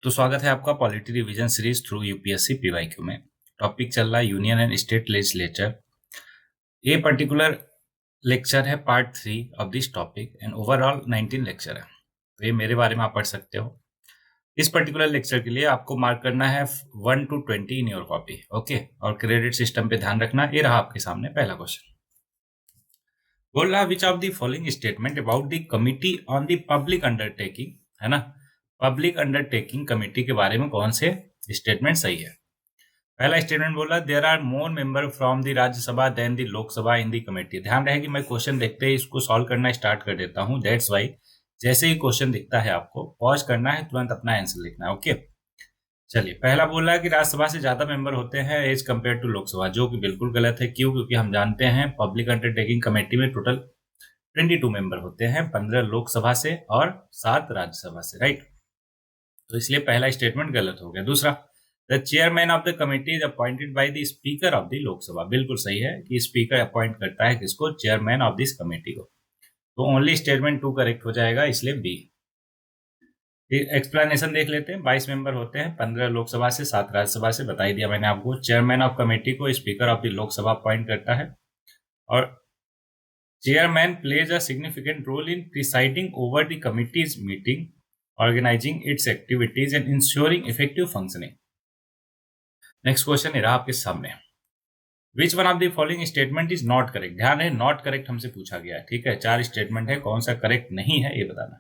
तो स्वागत है आपका polity revision series through UPSC PYQ में। टॉपिक चल रहा है यूनियन एंड स्टेट लेजिस्लेचर। ये पर्टिकुलर लेक्चर है part 3 of this topic and overall 19 lecture है। तो ये मेरे बारे में आप पढ़ सकते हो। इस पर्टिकुलर लेक्चर के लिए आपको मार्क करना है 1 to 20 in your copy. Okay, और क्रेडिट सिस्टम पे ध्यान रखना। ये रहा आपके सामने पहला क्वेश्चन। बोल रहा which of the following statement about the committee on the public undertaking, है ना, पब्लिक अंडरटेकिंग कमेटी के बारे में कौन से स्टेटमेंट सही है। पहला स्टेटमेंट बोला there are more member from the Rajya Sabha than the Lok Sabha in the committee. ध्यान रहे कि मैं क्वेश्चन देखते ही इसको सॉल्व करना स्टार्ट कर देता हूं, दैट्स वाई जैसे ही क्वेश्चन दिखता है आपको पॉज करना है, तुरंत अपना आंसर लिखना है। ओके, चलिए। पहला बोल रहा है कि राज्यसभा से ज्यादा मेंबर होते हैं एज कंपेयर टू लोकसभा, जो कि बिल्कुल गलत है। क्यों? क्योंकि हम जानते हैं पब्लिक अंडरटेकिंग कमेटी में टोटल 22 मेंबर होते हैं, 15 लोकसभा से और 7 राज्यसभा से, राइट। तो इसलिए पहला स्टेटमेंट गलत हो गया। दूसरा, the chairman of the committee is appointed by the speaker of the Lok Sabha. बिल्कुल सही है कि स्पीकर अपॉइंट करता है किसको? चेयरमैन ऑफ दिस कमेटी को। तो ओनली स्टेटमेंट 2 करेक्ट हो जाएगा, इसलिए बी। एक्सप्लेनेशन देख लेते हैं। 22 मेंबर होते हैं, 15 लोकसभा से, 7 राज्यसभा से। बता ही दिया मैंने आपको। चेयरमैन ऑफ कमेटी को speaker of the Lok Sabha appoint करता है और chairman plays a significant role in presiding over the committees meeting, organizing its activities and ensuring effective functioning. Next question रहा आपके सामने। Which one of the following statement is not correct. ध्यान है, not correct हमसे पूछा गया है, ठीक है। 4 स्टेटमेंट है, कौन सा करेक्ट नहीं है ये बताना।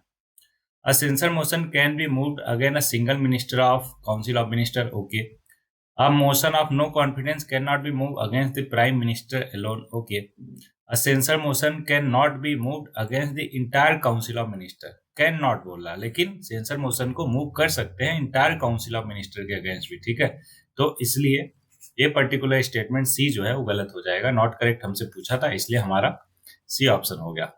A censure motion can be moved against a single minister of council of minister. Okay. A motion of no confidence cannot be moved against the prime minister alone. Okay. A censure motion cannot be moved against the entire council of minister. Can not बोला, लेकिन censure motion को move कर सकते हैं entire council of minister के against भी, ठीक है। तो इसलिए ये पर्टिकुलर स्टेटमेंट सी जो है वो गलत हो जाएगा। नॉट करेक्ट हमसे पूछा था, इसलिए हमारा सी ऑप्शन हो गया।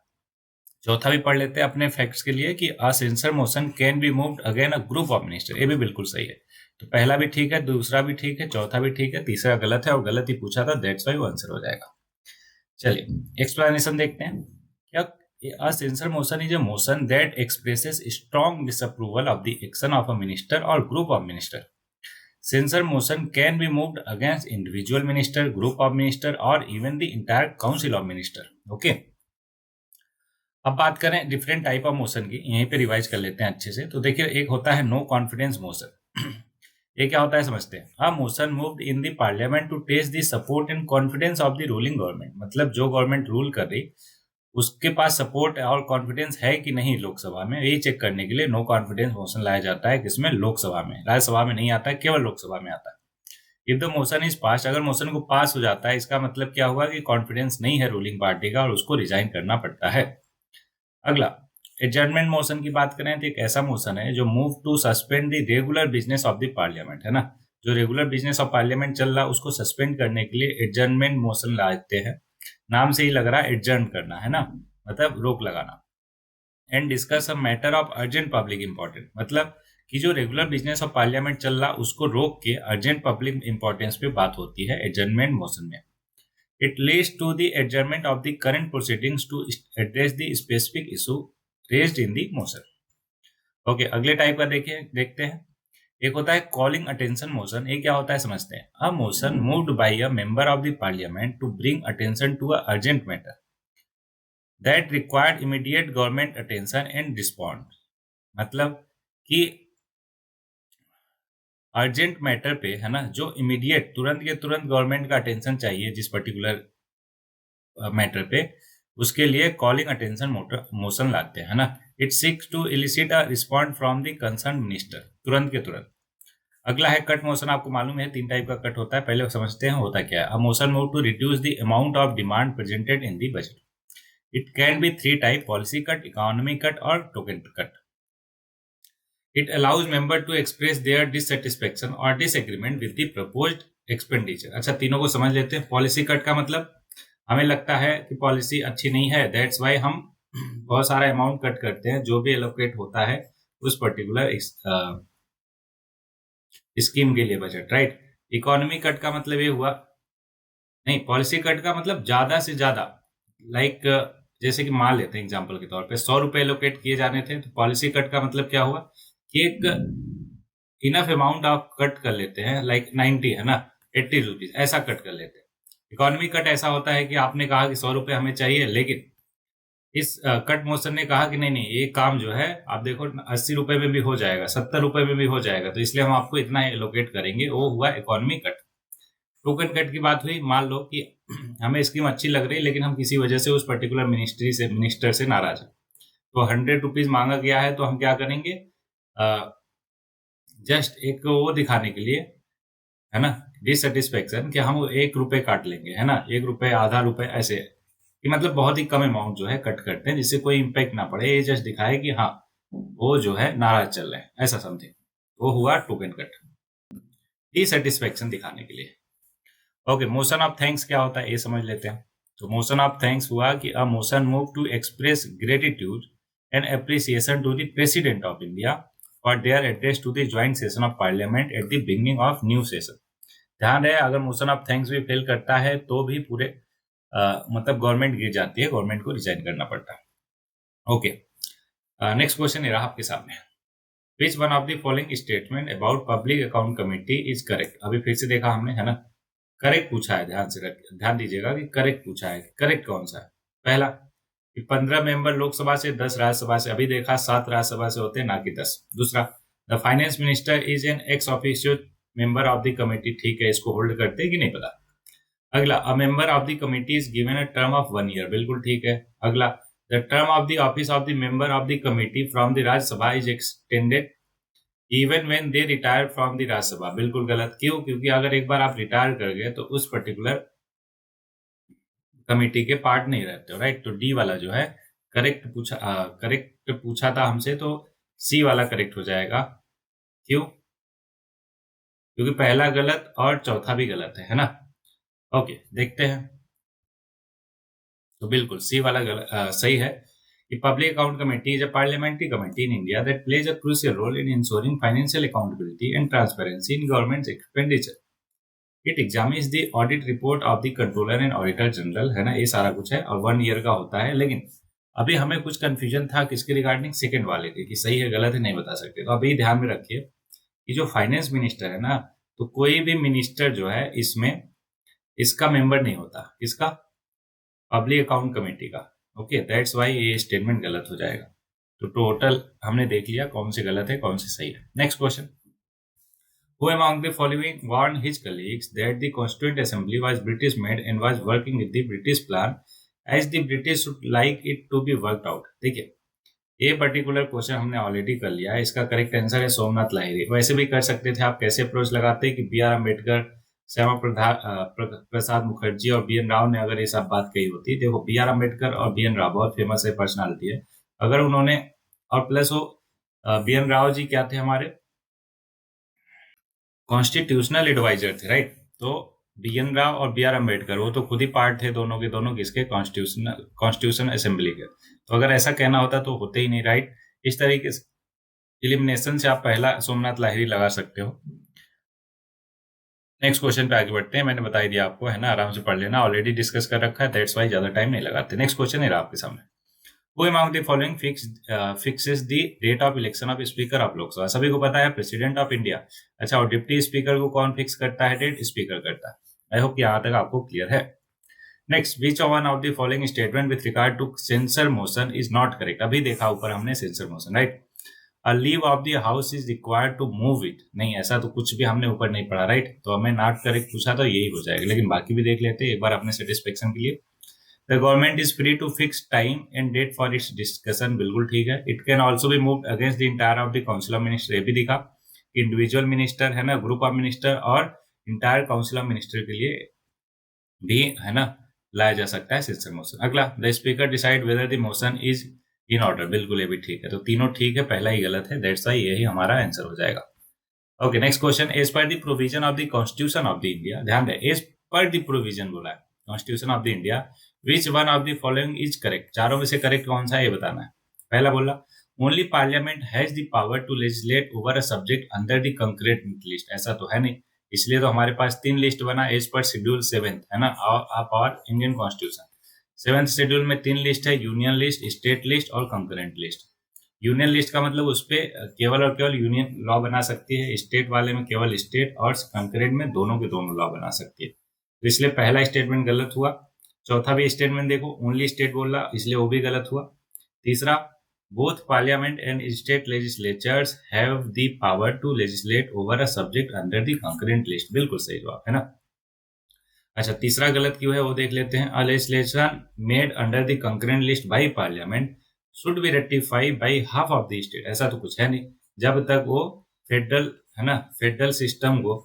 चौथा भी पढ़ लेते हैं अपने फैक्ट्स के लिए कि a censure motion can be moved again a group of minister. ये भी बिल्कुल सही है। तो पहला भी ठीक है, दूसरा भी ठीक है, चौथा भी ठीक है, तीसरा गलत है और गलत ही पूछा था, दैट्स व्हाई वो आंसर हो जाएगा। चलिए एक्सप्लेनेशन देखते हैं। क्या a censure motion is a motion that expresses strong disapproval of the action of a minister और group of minister. Censure motion can be moved against individual minister, group of minister और even the entire council of minister. Okay, अब बात करें different type of motion की, यहीं पे revise कर लेते हैं अच्छे से। तो देखिए, एक होता है नो कॉन्फिडेंस मोशन। ये क्या होता है समझते हैं। A motion moved in the parliament to test the support and confidence of the ruling government. मतलब जो गवर्नमेंट रूल कर रही उसके पास सपोर्ट और कॉन्फिडेंस है कि नहीं लोकसभा में, यही चेक करने के लिए नो कॉन्फिडेंस मोशन लाया जाता है। किसमें? लोकसभा में। राज्यसभा में नहीं आता है, केवल लोकसभा में आता है। If the motion is pass, अगर मोशन को पास हो जाता है, इसका मतलब क्या हुआ कि कॉन्फिडेंस नहीं है रूलिंग पार्टी का और उसको रिजाइन करना पड़ता है। अगला एडजर्नमेंट मोशन की बात करें तो एक ऐसा मोशन है जो move to suspend the regular business of the parliament, है ना। जो रेगुलर बिजनेस ऑफ पार्लियामेंट चल रहा उसको सस्पेंड करने के लिए एडजर्नमेंट मोशन लाते हैं। नाम से ही लग रहा है एडजर्न करना, है ना, मतलब रोक लगाना। And discuss a matter of urgent public important, मतलब कि जो रेगुलर बिजनेस ऑफ पार्लियामेंट चल रहा उसको रोक के अर्जेंट पब्लिक इंपॉर्टेंस पे बात होती है एडजर्नमेंट मोशन में। It leads to the adjournment of the current proceedings to address the specific issue raised in the motion. Okay, अगले टाइप का देखते हैं। एक होता है कॉलिंग अटेंशन मोशन। ये क्या होता है समझते हैं। A motion moved by a member of the parliament to bring attention to a urgent matter that required immediate government attention and respond. मतलब कि अर्जेंट मैटर पे, है ना, जो इमीडिएट तुरंत के तुरंत गवर्नमेंट का अटेंशन चाहिए जिस पर्टिकुलर मैटर पे, उसके लिए कॉलिंग अटेंशन मोशन लाते हैं, है ना। It seeks to elicit a respond from the concern minister, तुरंत के तुरंत। अगला है कट मोशन। आपको मालूम है 3 टाइप का कट होता है, पहले समझते हैं होता क्या है। A motion move to reduce the amount of demand presented in the budget. It can be 3 type: policy cut, economy cut और token cut. It allows member to express their dissatisfaction or disagreement with the proposed expenditure. अच्छा, तीनों को समझ लेते हैं। Policy cut का मतलब हमें लगता है कि पॉलिसी अच्छी नहीं है, दैट्स वाई हम बहुत सारा अमाउंट कट करते हैं जो भी एलोकेट होता है उस पर्टिकुलर स्कीम के लिए बजट, राइट। इकोनॉमी कट का मतलब ये हुआ, नहीं, पॉलिसी कट का मतलब ज्यादा से ज्यादा, लाइक जैसे कि मान लेते हैं एग्जांपल के तौर पे 100 रुपए एलोकेट किए जाने थे, तो पॉलिसी कट का मतलब क्या हुआ कि एक इनफ अमाउंट आप कट कर लेते हैं, लाइक 90 है ना, 80 रुपीज ऐसा कट कर लेते हैं। इकोनॉमी कट ऐसा होता है कि आपने कहा कि 100 रुपए हमें चाहिए, लेकिन इस कट मोशन ने कहा कि नहीं नहीं, ये काम जो है आप देखो 80 रुपए में भी हो जाएगा, 70 रुपए में भी हो जाएगा, तो इसलिए हम आपको इतना एलोकेट करेंगे। वो हुआ इकोनॉमी कट। टोकन कट की बात हुई, मान लो कि हमें स्कीम अच्छी लग रही है, लेकिन हम किसी वजह से उस पर्टिकुलर मिनिस्टर से नाराज है, तो 100 रुपीज मांगा गया है, तो हम क्या करेंगे, जस्ट एक वो दिखाने के लिए, है ना, डिससेटिस्फेक्शन, कि हम 1 रुपए काट लेंगे, है ना, 1 रुपए, आधा रुपए, ऐसे कि मतलब बहुत ही कम अमाउंट जो है कट करते हैं, जिससे कोई इम्पैक्ट ना पड़े, ये जस्ट दिखाए कि हाँ वो जो है नाराज चल रहे हैं, ऐसा समथिंग। वो हुआ टोकन कट, डिससेटिस्फेक्शन दिखाने के लिए। ओके, मोशन ऑफ थैंक्स क्या होता है ये समझ लेते हैं। तो मोशन ऑफ थैंक्स हुआ कि a motion move to express gratitude and appreciation to the president of India for their address to the joint session of parliament at the beginning of new session. ध्यान रहे, अगर motion of thanks भी fail करता है तो भी पूरे मतलब गवर्नमेंट गिर जाती है, गवर्नमेंट को रिजाइन करना पड़ता है। ओके, नेक्स्ट क्वेश्चन ये रहा आपके सामने। Which one of the following statement about public account committee is correct. अभी फिर से देखा हमने, है ना, करेक्ट पूछा है, ध्यान दीजिएगा कि करेक्ट पूछा है। करेक्ट कौन सा है? पहला कि 15 मेंबर लोकसभा से, 10 राज्यसभा से। अभी देखा 7 राज्यसभा से होते हैं, ना कि 10। दूसरा, the finance minister is an ex officio member of the committee. ठीक है, इसको होल्ड करते हैं कि नहीं पता। अगला, अ member of the committee is given a term of 1 year. बिल्कुल ठीक है। अगला, the term of the office of the member of the committee from the Rajya Sabha is extended even when they retire from the Rajya Sabha. बिल्कुल गलत। क्यों? क्योंकि अगर एक बार आप रिटायर कर गए तो उस पर्टिकुलर कमिटी के पार्ट नहीं रहते हो, राइट। तो डी वाला जो है करेक्ट पूछा था हमसे, तो सी वाला करेक्ट हो जाएगा। क्यों? क्योंकि पहला गलत और चौथा भी गलत है ना। ओके, देखते हैं। तो बिल्कुल सी वाला सही है कि public account committee is a parliamentary committee in India that plays a crucial role in ensuring financial accountability and transparency in government expenditure. It examines the audit report of the controller and auditor general, है ना, ये सारा कुछ है और 1 year का होता है। लेकिन अभी हमें कुछ कंफ्यूजन था किसके रिगार्डिंग, सेकंड वाले के, कि सही है गलत है नहीं बता सकते। तो अभी ध्यान में रखिए कि जो फाइनेंस मिनिस्टर है ना, तो कोई भी मिनिस्टर जो है इसमें इसका मेंबर नहीं होता। किसका? पब्लिक अकाउंट कमेटी का। ओके, दैट्स वाई ये स्टेटमेंट गलत हो जाएगा। तो टोटल हमने देख लिया कौन से गलत है कौन से सही है। Next question, who among the following warned his colleagues that the Constituent Assembly was British made and was working with the British plan as the British would like it to be worked out। देखिए, ये particular question हमने already कर लिया है। इसका correct answer है सोमनाथ लाहिरी। वैसे भी कर सकते थे आप। कैसे अप्रोच लगाते कि बी आर अम्बेडकर, श्यामा प्रसाद मुखर्जी और बी एन राव ने अगर ये सब बात कही होती। देखो, बी आर अम्बेडकर और बी एन राव बहुत फेमस है, पर्सनालिटी है। अगर उन्होंने, और प्लस वो बी एन राव जी क्या थे, हमारे कॉन्स्टिट्यूशनल एडवाइजर थे, राइट। तो बी एन राव और बी आर अम्बेडकर वो तो खुद ही पार्ट थे दोनों के दोनों, किसके? कॉन्स्टिट्यूशन असेंबली के। तो अगर ऐसा कहना होता तो होते ही नहीं, राइट। इस तरीके से इलिमिनेशन से आप पहला सोमनाथ लाहिरी लगा सकते हो। नेक्स्ट क्वेश्चन पे आगे बढ़ते हैं। मैंने बता ही दिया आपको, है ना, आराम से पढ़ लेना, ऑलरेडी डिस्कस कर रखा है, दैट्स वाई ज्यादा टाइम नहीं लगाते। नेक्स्ट क्वेश्चन है आपके सामने, Who among the following fixes the date of election of speaker of Lok Sabha. सभी को पता है प्रेसिडेंट ऑफ इंडिया। अच्छा, और डिप्टी स्पीकर को कौन फिक्स करता है डेट? स्पीकर करता है। आई होप यहाँ तक आपको क्लियर है। Next, which one of the following statement with regard to censure motion is not correct. अभी देखा ऊपर हमने censure motion, right. A leave of the house is required to move it. नहीं, ऐसा तो कुछ भी हमने ऊपर नहीं पढ़ा, राइट। तो हमें नॉट करेक्ट पूछा तो यही हो जाएगा, लेकिन बाकी भी देख लेते हैं एक बार अपने सेटिस्फेक्शन के लिए। The government is free to fix time and date for its discussion। बिल्कुल ठीक है। It can also be moved against the entire of the council of minister। ये भी दिखा, इंडिविजुअल मिनिस्टर, है ना, ग्रुप ऑफ मिनिस्टर और इंटायर काउंसिल ऑफ मिनिस्टर के लिए भी, है ना, लाया जा सकता है सेंसर मोशन। अगला, the speaker decide whether the motion is in order. बिल्कुल ये भी ठीक है। तो तीनों ठीक है, पहला ही गलत है, दैट्स वाई यही हमारा आंसर हो जाएगा। Okay, next question, as per the provision of the constitution of the India. ध्यान दें, एज पर द प्रोविजन बोला है, constitution of the India, which one of the following is correct. चारों में से करेक्ट कौन सा है ये बताना है। पहला बोला, only parliament has the power to legislate over a subject under the concurrent list. ऐसा तो है नहीं, इसलिए तो हमारे पास 3 लिस्ट बना एज पर शेड्यूल 7, है ना, of our Indian constitution. 7th schedule में 3 लिस्ट है, यूनियन लिस्ट, स्टेट लिस्ट और कंकरेंट लिस्ट। यूनियन लिस्ट का मतलब उस पर केवल और केवल यूनियन लॉ बना सकती है, स्टेट वाले में केवल स्टेट और कंकरेंट में दोनों के दोनों लॉ बना सकती है। तो इसलिए पहला स्टेटमेंट गलत हुआ। चौथा भी स्टेटमेंट देखो, ओनली स्टेट बोल रहा, इसलिए वो भी गलत हुआ। तीसरा, both parliament and state legislatures have the power to legislate over a subject under the concurrent list, बिल्कुल सही जवाब है ना। अच्छा, तीसरा गलत क्यों है वो देख लेते हैं। A legislation made under the concurrent list by parliament should be rectified by half of the state, ऐसा तो कुछ है नहीं। जब तक वो फेडरल है ना, फेडरल सिस्टम को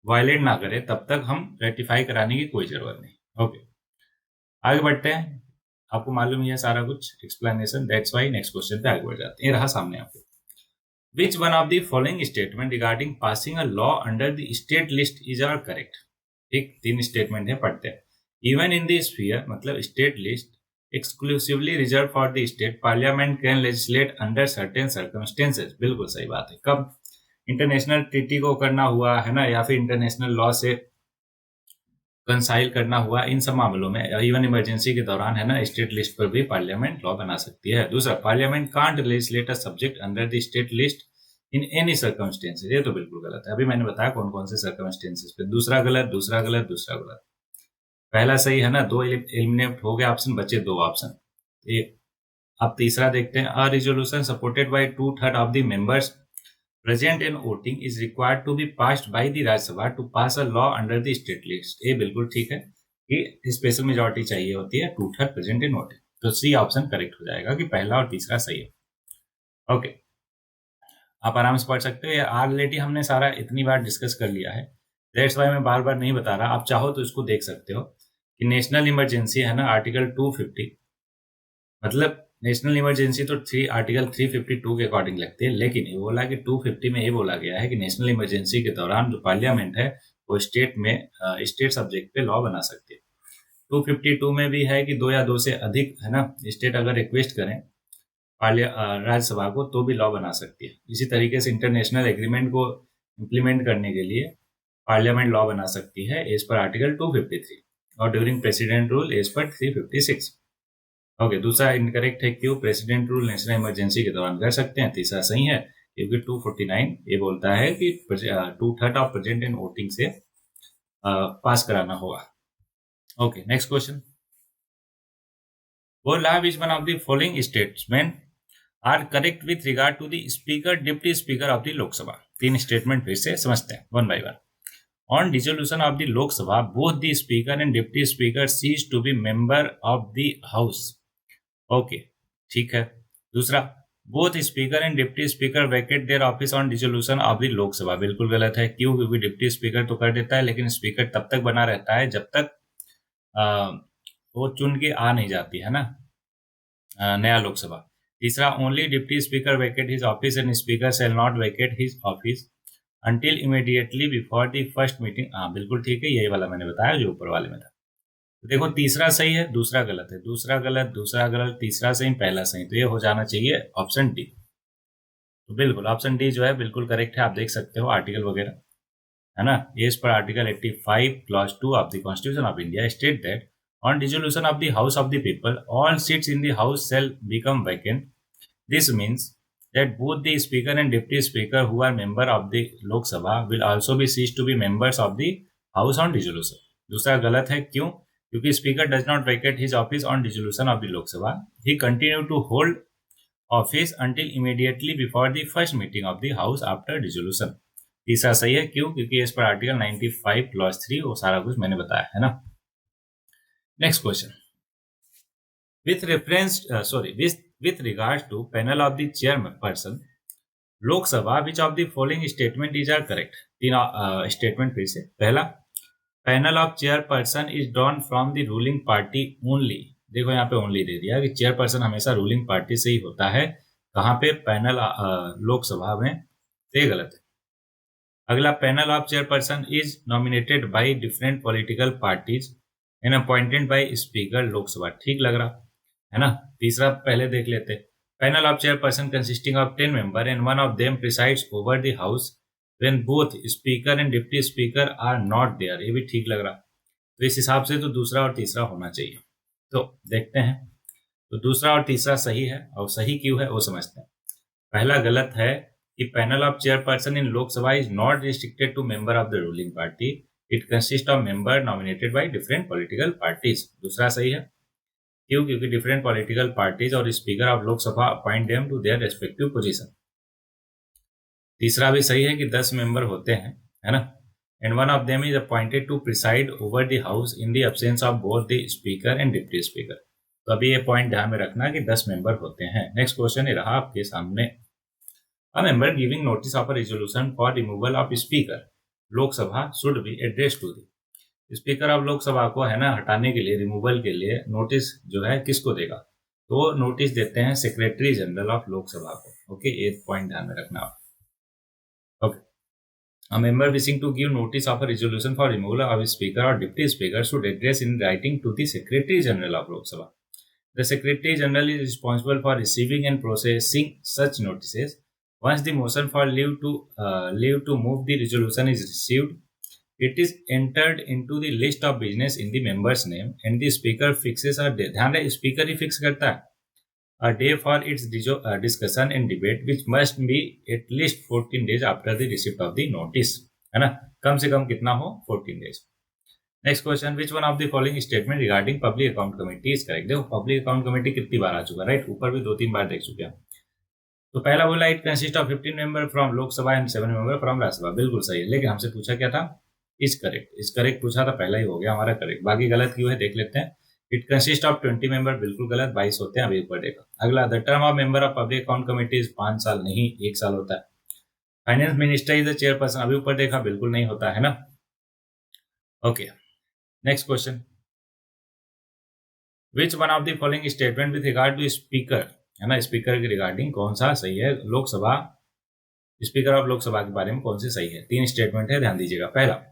वायलेट ना करे तब तक हम रेक्टिफाई कराने की कोई जरूरत नहीं। ओके, आगे बढ़ते हैं। आपको मालूम ही है सारा कुछ explanation, that's why next question पे आगे बढ़ जाते हैं। ये रहा सामने आपको। Which one of the following statement regarding passing a law under the state list is are correct. ठीक, 3 स्टेटमेंट है, पढ़ते हैं। इवन इन द स्फीयर मतलब state list exclusively reserve for the state, parliament can legislate under certain circumstances, बिल्कुल सही बात है। कब? इंटरनेशनल ट्रीटी को करना हुआ है ना, या फिर इंटरनेशनल लॉ से कंसाइल करना हुआ, इन सब मामलों में, इवन इमरजेंसी के दौरान है ना, स्टेट लिस्ट पर भी पार्लियामेंट लॉ बना सकती है। दूसरा, parliament can't legislate a subject under the state list in any circumstances, ये तो बिल्कुल गलत है। अभी मैंने बताया कौन कौन से सर्कमस्टेंसेस पे। दूसरा गलत, दूसरा गलत, दूसरा गलत। पहला सही है ना, 2 एलिमिनेट हो गया ऑप्शन, बचे 2 ऑप्शन। अब तीसरा देखते हैं। अ resolution supported by 2/3 of the members present in voting is required to be passed by the Rajya Sabha to pass a law under the state list, ये बिल्कुल ठीक है कि स्पेशल मेजोरिटी चाहिए होती है 2/3 प्रेजेंट इन वोटिंग। तो C option correct हो जाएगा कि पहला और तीसरा सही है। ओके, आप आराम से पढ़ सकते हो। ऑलरेडी हमने सारा इतनी बार डिस्कस कर लिया है, दैट्स वाई मैं बार बार नहीं बता रहा। आप चाहो तो इसको देख सकते हो कि नेशनल इमरजेंसी है ना, आर्टिकल 250, मतलब नेशनल इमरजेंसी तो आर्टिकल 352 के अकॉर्डिंग लगती है, लेकिन ये बोला कि 250 में ये बोला गया है कि नेशनल इमरजेंसी के दौरान जो पार्लियामेंट है वो स्टेट में स्टेट सब्जेक्ट पे लॉ बना सकती है। 252 में भी है कि 2 या 2 से अधिक है ना स्टेट अगर रिक्वेस्ट करें राज्यसभा को तो भी लॉ बना सकती है। इसी तरीके से इंटरनेशनल एग्रीमेंट को इम्प्लीमेंट करने के लिए पार्लियामेंट लॉ बना सकती है एज पर आर्टिकल 253, और during president rule as per 356। Okay, दूसरा इनकरेक्ट है, क्यों प्रेसिडेंट रूल नेशनल इमरजेंसी के दौरान कर सकते हैं। तीसरा सही है क्योंकि 249 ये बोलता है कि 2/3 ऑफ प्रेजेंट इन वोटिंग से पास कराना होगा। Okay, next question. बोल रहा है which one of the following statement are correct with regard to the speaker deputy speaker of the Lok Sabha. 3 statement फिर से समझते हैं one by one. On dissolution of the Lok Sabha both the speaker and deputy speaker cease to be member of the house. Okay, ठीक है। दूसरा, both speaker and deputy speaker vacate their office on dissolution of the Lok Sabha, बिल्कुल गलत है। क्यों? क्योंकि deputy speaker तो कर देता है, लेकिन स्पीकर तब तक बना रहता है जब तक वो चुन के आ नहीं जाती है ना नया लोकसभा। तीसरा, only deputy speaker Venkat his office and speaker shall not Venkat his office until immediately before the first meeting. हाँ बिल्कुल ठीक है, यही वाला मैंने बताया जो ऊपर वाले में था। तो देखो, तीसरा सही है, दूसरा गलत है, दूसरा गलत, दूसरा गलत, तीसरा सही, पहला सही, तो ये हो जाना चाहिए ऑप्शन डी। तो बिल्कुल ऑप्शन डी जो है बिल्कुल करेक्ट है। आप देख सकते हो आर्टिकल वगैरह है ना, as per article 85 clause 2 of the constitution of India state that on dissolution of the house of the people all seats in the house shall become vacant. This means that both the speaker and deputy speaker who are member of the Lok Sabha will also be ceased to be members of the House on dissolution। दूसरा गलत है, क्यों? क्योंकि speaker does not vacate his office on dissolution of the Lok Sabha, he continue to hold office until immediately before the first meeting of the House after dissolution। तीसरा सही है, क्यों? क्योंकि इस पर आर्टिकल 95 क्लॉज 3 वो सारा कुछ मैंने बताया है ना। Next question. with reference with regards to panel of the chairperson Lok Sabha, which of the following statement is are correct? 3 statement फिर से। पहला, panel of chairperson is drawn from the ruling party only. देखो यहाँ पे only they दिया कि chairperson हमेशा ruling party से ही होता है। कहाँ पे? पैनल लोकसभा में, तो ये गलत है। अगला, panel of chairperson is nominated by different political parties and appointed by speaker Lok Sabha, ठीक लग रहा है ना। तीसरा पहले देख लेते। Panel of chairperson consisting of 10 member and one of them presides over the house when both speaker and deputy speaker are not there, ये भी ठीक लग रहा। तो इस हिसाब से तो दूसरा और तीसरा होना चाहिए। तो देखते हैं। तो दूसरा और तीसरा सही है, और सही क्यों है वो समझते हैं। पहला गलत है कि panel of chairperson in Lok Sabha is not restricted to member of the ruling party, it consist of member nominated by different political parties. दूसरा सही है, क्यों? क्योंकि डिफरेंट पॉलिटिकल पार्टीज और speaker of Lok Sabha appoint them to their respective position. तीसरा भी सही है कि 10 मेंबर होते हैं, है ना, and one of them is appointed to preside over the house in the absence of both the speaker and deputy speaker. तो अभी ये पॉइंट ध्यान में रखना कि 10 मेंबर होते हैं। नेक्स्ट क्वेश्चन ये रहा आपके सामने, a member giving notice of a resolution for removal of speaker Lok Sabha should be address to the. Speaker of Lok Sabha को, है ना, हटाने के लिए, रिमूवल के लिए नोटिस जो है किसको देगा? तो नोटिस देते हैं सेक्रेटरी जनरल ऑफ लोकसभा को। ओके, एक पॉइंट ध्यान में रखना आप। Okay, a member wishing to give notice of a resolution for removal of a speaker or deputy speaker should address in writing to the secretary general of Lok Sabha. The secretary general is responsible for receiving and processing such notices. Once the motion for leave to move the resolution is received, it is entered into the list of business in the member's name, and the speaker fixes a day. ध्यान रहे, speaker ही fix करता है a day for its discussion and debate, which must be at least 14 days after the receipt of the notice, है ना, कम से कम कितना हो, 14 days। Next question, which one of the following statement regarding public account committee is correct? देखो, public account committee कितनी बार आ चुका है, right, ऊपर भी 2-3 बार देख चुके हैं। तो पहला बोला it consist of 15 member from Lok Sabha and 7 member from Rajya Sabha, बिल्कुल सही है, लेकिन हमसे पूछा क्या था? Is correct. इज करेक्ट पूछा था, पहला ही हो गया हमारा करेक्ट। बाकी गलत क्यों है देख लेते हैं। इट कंसिस्ट ऑफ 20 मेंबर, बिल्कुल गलत, 22 होते हैं, अभी ऊपर देखा। अगला, the term of member of public account committee is 5 साल, नहीं 1 साल होता है। Finance minister is the chairperson, अभी ऊपर देखा, बिल्कुल नहीं होता है ना। Okay, next question, which one of the following statement with regard to speaker, है ना, स्पीकर के रिगार्डिंग कौन सा सही है? लोकसभा, स्पीकर ऑफ लोकसभा के बारे में कौन से सही है? 3 स्टेटमेंट है, ध्यान दीजिएगा। पहला,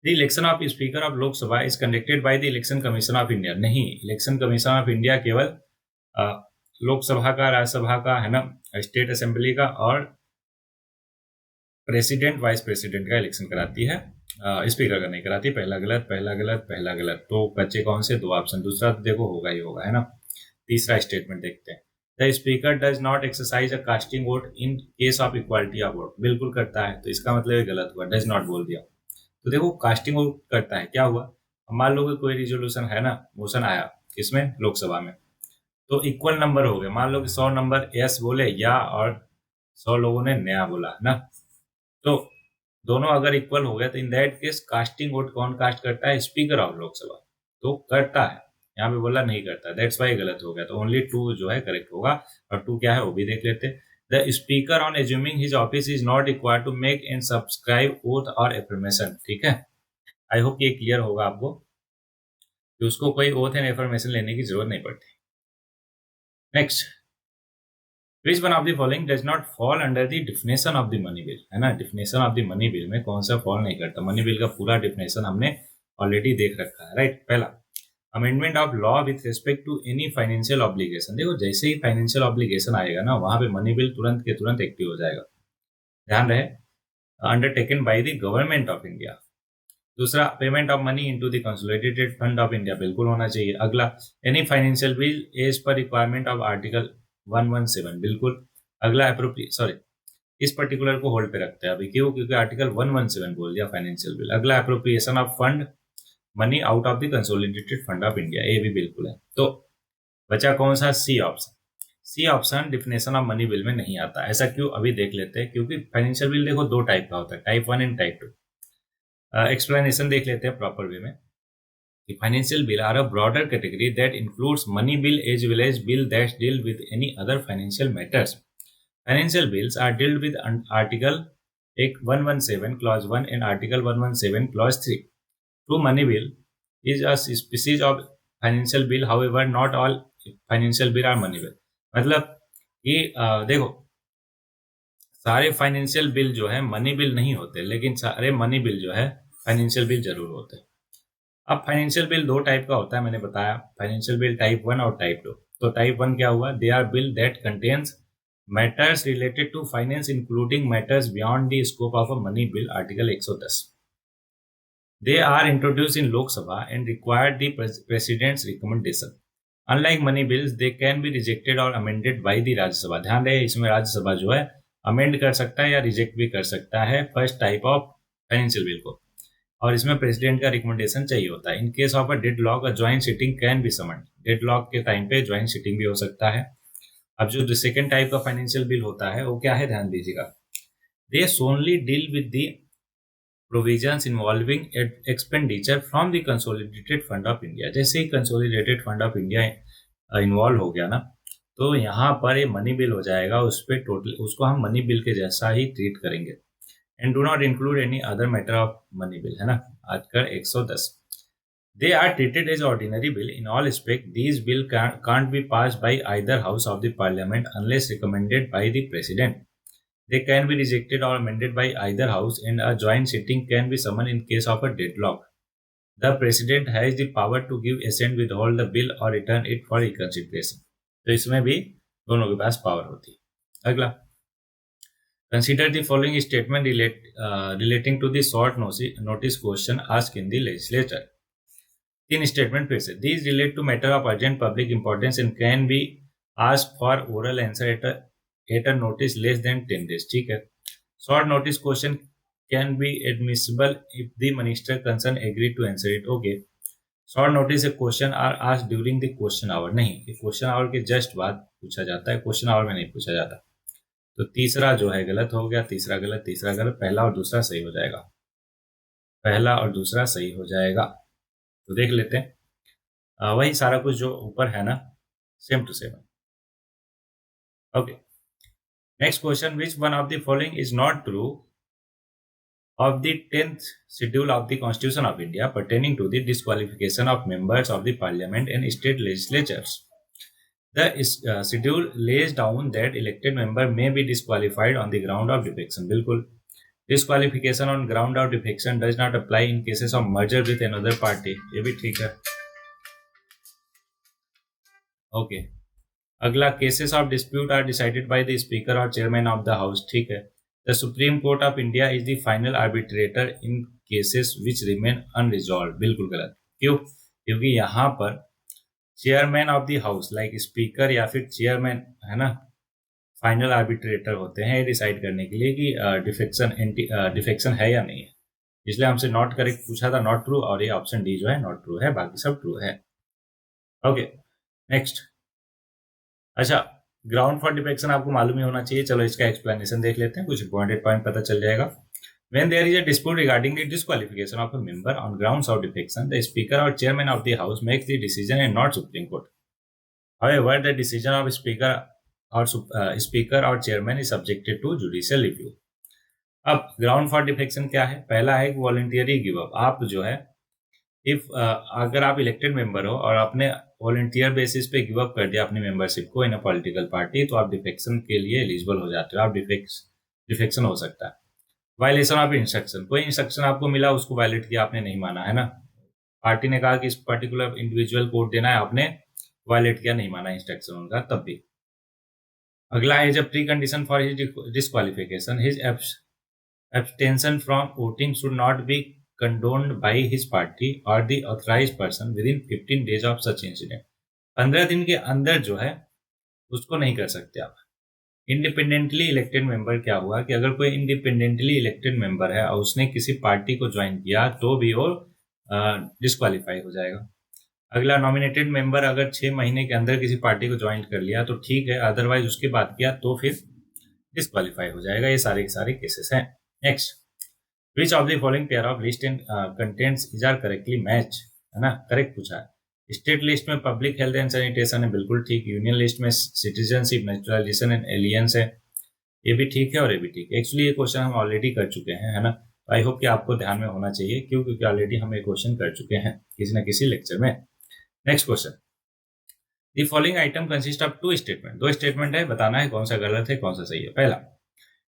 The election of Speaker of Lok Sabha is conducted by the Election Commission of India। नहीं, इलेक्शन कमीशन ऑफ इंडिया केवल लोकसभा का, राज्यसभा का, है ना, स्टेट असेंबली का और प्रेसिडेंट वाइस प्रेसिडेंट का इलेक्शन कराती है, स्पीकर का नहीं कराती। पहला गलत, पहला गलत, पहला गलत। तो बच्चे कौन से? 2 ऑप्शन। दूसरा तो देखो होगा ही होगा, है ना। तीसरा स्टेटमेंट देखते हैं, the speaker does not exercise a casting vote in case of equality of vote, बिल्कुल करता है, तो इसका मतलब ये गलत हुआ, डज नॉट बोल दिया। तो देखो, कास्टिंग वोट करता है, क्या हुआ? मान लो कि कोई रिजोल्यूशन है ना, मोशन आया किसमें, लोकसभा में, तो इक्वल नंबर हो गए। मान लो कि 100 नंबर यस बोले या, और 100 लोगों ने नया बोला ना, तो दोनों अगर इक्वल हो गए तो in that case casting vote कौन कास्ट करता है? Speaker of Lok Sabha. तो करता है, यहाँ पे बोला नहीं करता, दैट्स वाई गलत हो गया। तो ओनली 2 जो है करेक्ट होगा। और 2 क्या है वो भी देख लेते हैं। The speaker on assuming his office is not required to make and subscribe oath or affirmation। ठीक है, आई होप ये क्लियर होगा आपको कि उसको कोई ओथ एंड एफर्मेशन लेने की जरूरत नहीं पड़ती। Next, which one of the following does not fall under the definition of the money bill, है ना, definition of the money bill में कौन सा फॉल नहीं करता? मनी बिल का पूरा डिफिनेशन हमने ऑलरेडी देख रखा है, राइट। पहला, amendment of law with respect to any financial obligation. देखो, जैसे ही फाइनेंशियल ऑब्लिगेशन आएगा ना, वहां पे मनी बिल तुरंत के तुरंत एक्टिव हो जाएगा, ध्यान रहे, undertaken by the government of India. दूसरा, payment of money into the consolidated fund of India, बिल्कुल होना चाहिए। अगला, any financial bill as per requirement of article 117, बिल्कुल। अगला, इस पर्टिकुलर को होल्ड पे रखते हैं अभी, क्यों? क्योंकि आर्टिकल 117 बोल दिया फाइनेंशियल बिल। अगला, appropriation of fund money out of the consolidated fund of India, ये भी बिल्कुल है। तो बचा कौन सा? C option. C option definition of money bill में नहीं आता। ऐसा क्यों? अभी देख लेते हैं। क्योंकि फाइनेंशियल बिल देखो 2 टाइप का होता है, टाइप 1 एंड टाइप 2। एक्सप्लेनेशन देख लेते हैं प्रॉपर वे में। Financial bill are a broader category that includes money bill as well as bill that deal with any other financial matters. Financial bills are dealt with article 117 clause 1 and article 117 clause 3। True money bill is a species of financial bill, however not all financial bill are money bill। मतलब कि देखो, सारे financial bill जो है money bill नहीं होते, लेकिन सारे मनी बिल जो है फाइनेंशियल बिल जरूर होते हैं। अब फाइनेंशियल बिल 2 टाइप का होता है, मैंने बताया, फाइनेंशियल बिल टाइप 1 और टाइप 2। तो टाइप 1 क्या हुआ? They are bill that contains matters related to finance including matters beyond the scope of a money bill, article 110। They are introduced in Lok Sabha and require the president's recommendation। Unlike money bills they can be rejected और amended by the Rajya Sabha. ध्यान रहे इसमें राज्यसभा जो है amend कर सकता है या रिजेक्ट भी कर सकता है first type of financial bill को, और इसमें प्रेसिडेंट का रिकमेंडेशन चाहिए होता है। In case of a deadlock a joint sitting can be summoned. Deadlock के टाइम पे ज्वाइंट सिटिंग भी हो सकता है। अब जो सेकेंड टाइप का फाइनेंशियल बिल होता है वो क्या है, ध्यान दीजिएगा। They solely deal with the provisions involving expenditure from the consolidated fund of India. जैसे ही consolidated fund of India involve हो गया ना, तो यहाँ पर ये मनी बिल हो जाएगा, उस पर टोटल उसको हम मनी बिल के जैसा ही ट्रीट करेंगे। And do not include any other matter of money bill, है ना, article 110। They are treated as ordinary bill in all respect. These bill can't be passed by either house of the parliament unless recommended by the president. They can be rejected or amended by either house, and a joint sitting can be summoned in case of a deadlock. The president has the power to give assent, withhold the bill or return it for reconsideration. तो इसमें भी दोनों के पास power होती है। अगला, consider the following statement relating to the short notice question asked in the legislature. तीन statement फिर से, these relate to matter of urgent public importance and can be asked for oral answer at a notice less than 10 days। ठीक है। Short notice question can be admissible if the minister concern agree to answer it. Okay. Short notice question are asked during the question hour. नहीं, ये question our के just बाद पूछा जाता है, question our में नहीं पूछा जाता। तो तीसरा जो है गलत हो गया, तीसरा गलत, तीसरा गलत, पहला और दूसरा सही हो जाएगा, पहला और दूसरा सही हो जाएगा। तो देख लेते हैं वही सारा कुछ जो ऊपर है ना, same to same. Okay, next question, which one of the following is not true of the 10th schedule of the Constitution of India pertaining to the disqualification of members of the parliament and state legislatures? The schedule lays down that elected member may be disqualified on the ground of defection. बिल्कुल, disqualification on ground of defection does not apply in cases of merger with another party. ये भी ठीक है। Okay, अगला, cases of dispute are decided by the speaker और chairman of the house. ठीक है। The supreme court of India is the final arbitrator in cases which remain unresolve. बिल्कुल गलत। क्यों? क्योंकि यहाँ पर chairman of the house like speaker या फिर चेयरमैन, है ना, फाइनल आर्बिट्रेटर होते हैं डिसाइड करने के लिए कि डिफेक्शन है या नहीं है। इसलिए हमसे नॉट करेक्ट पूछा था, नॉट ट्रू, और ये ऑप्शन डी जो है नॉट ट्रू है, बाकी सब ट्रू है। Okay, next. अच्छा, ग्राउंड फॉर डिफेक्शन आपको मालूम ही होना चाहिए। चलो इसका एक्सप्लेनेशन देख लेते हैं, कुछ इंपॉर्टेंट पॉइंट पता चल जाएगा। When there is a dispute regarding the disqualification of a member on grounds of defection, the speaker or chairman of the house makes the decision and not Supreme Court. However, the decision of speaker or chairman is subjected to judicial review. अब ground for defection क्या है? पहला है voluntary give up. आप जो है अगर आप इलेक्टेड मेंबर हो और आपने वॉलंटियर बेसिस पे गिव अप कर दिया अपनी मेंबरशिप को इन अ पॉलिटिकल पार्टी, तो आप डिफेक्शन के लिए एलिजिबल हो जाते हो। आप डिफेक्शन हो सकता है। वायलेशन ऑफ इंस्ट्रक्शन, कोई इंस्ट्रक्शन आपको मिला, उसको वायलेट किया, आपने नहीं माना, है ना, पार्टी ने कहा कि इस पर्टिकुलर इंडिविजुअल को वोट देना है, आपने वायलेट किया, नहीं माना इंस्ट्रक्शन उनका, तब भी। अगला है जब pre condition for his disqualification, his abstention from voting should not be condoned by his party or the authorized person within 15 days of such incident. 15 दिन के अंदर जो है उसको नहीं कर सकते आप। इंडिपेंडेंटली इलेक्टेड मेंबर क्या हुआ कि अगर कोई इंडिपेंडेंटली इलेक्टेड मेंबर है और उसने किसी पार्टी को ज्वाइन किया तो भी वो डिस्क्वालीफाई हो जाएगा। अगला, नॉमिनेटेड मेंबर अगर 6 महीने के अंदर किसी पार्टी को ज्वाइन कर लिया तो ठीक है, अदरवाइज उसके बाद किया तो फिर डिस्क्वालीफाई हो जाएगा। ये सारे के सारे केसेस हैं। Next, Which of the following pair of list and contents is are correctly match, है ना, करेक्ट पूछा है। स्टेट लिस्ट में पब्लिक हेल्थ एंड सैनिटेशन है, बिल्कुल ठीक। यूनियन लिस्ट में सिटीजनशिप, नेचुरलाइजेशन एंड एलियंस है, ये भी ठीक है और ये भी ठीक है। एक्चुअली ये क्वेश्चन हम ऑलरेडी कर चुके हैं, है ना, आई होप कि आपको ध्यान में होना चाहिए, क्यों? क्योंकि ऑलरेडी हम ये क्वेश्चन कर चुके हैं किसी न किसी लेक्चर में। Next question, the following item consist of 2 statement. 2 statement है, बताना है कौन सा गलत है कौन सा सही है। पहला,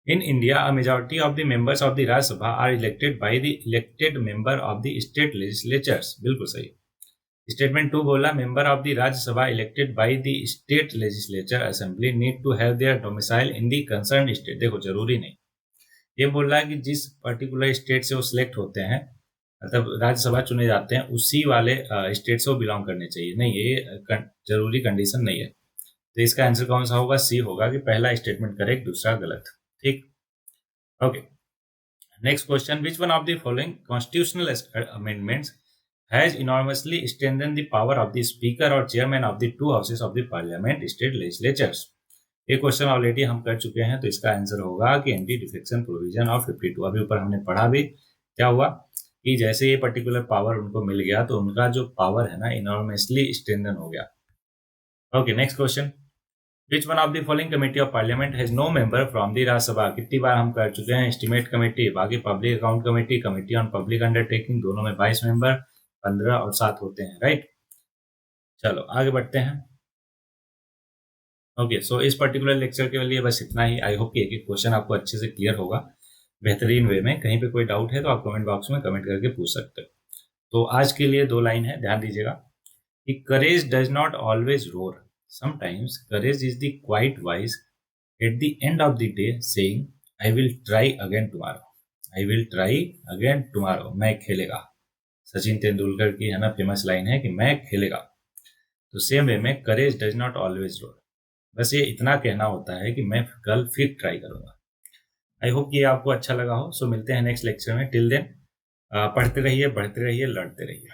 In India, a majority of the members of the Rajya Sabha are elected by the elected member of the state legislatures. बिल्कुल सही। स्टेटमेंट 2 बोला, member of the Rajya Sabha elected by the state legislature assembly need to have their domicile in the concerned state. देखो, जरूरी नहीं, ये बोल रहा है कि जिस पर्टिकुलर स्टेट से वो सिलेक्ट होते हैं, मतलब राज्यसभा चुने जाते हैं उसी वाले स्टेट से वो बिलोंग करने चाहिए, नहीं ये जरूरी कंडीशन नहीं है। तो इसका आंसर कौन सा होगा? सी होगा कि पहला स्टेटमेंट करेक्ट, दूसरा गलत। ठीक, okay. Next question, which one of the following constitutional amendments has enormously strengthened the power of the speaker or chairman of the two houses of the parliament state legislatures? ये question already हम कर चुके हैं, तो इसका answer होगा कि anti defection provision of 52। अभी ऊपर हमने पढ़ा भी, क्या हुआ कि जैसे ये पर्टिकुलर पावर उनको मिल गया तो उनका जो पावर है ना इनॉर्मसली स्ट्रेंथन हो गया। Okay, next question, which one of the following committee of parliament has no member from the Rajya Sabha? कितनी बार हम कर चुके हैं, एस्टिमेट कमेटी, बाकी public account committee, committee on public undertaking, दोनों में 22 मेंबर, 15 और 7 होते हैं, राइट। चलो आगे बढ़ते हैं। ओके, सो इस पर्टिकुलर लेक्चर के लिए बस इतना ही। आई होप कि एक एक क्वेश्चन आपको अच्छे से क्लियर होगा बेहतरीन वे में। कहीं पे कोई डाउट है तो आप कमेंट बॉक्स में कमेंट करके पूछ सकते हो। तो आज के लिए 2 लाइन है, ध्यान दीजिएगा कि courage does not always roar, sometimes courage is the quiet voice at the end of the day saying I will try again tomorrow, I will try again tomorrow. मैं खेलेगा, सचिन तेंदुलकर की है ना फेमस लाइन है कि मैं खेलेगा। तो सेम वे में करेज डज नॉट ऑलवेज रोर, बस ये इतना कहना होता है कि मैं कल फिर ट्राई करूंगा। आई होप ये आपको अच्छा लगा हो। सो मिलते हैं नेक्स्ट लेक्चर में। टिल देन पढ़ते रहिए, बढ़ते रहिए, लड़ते रहिए।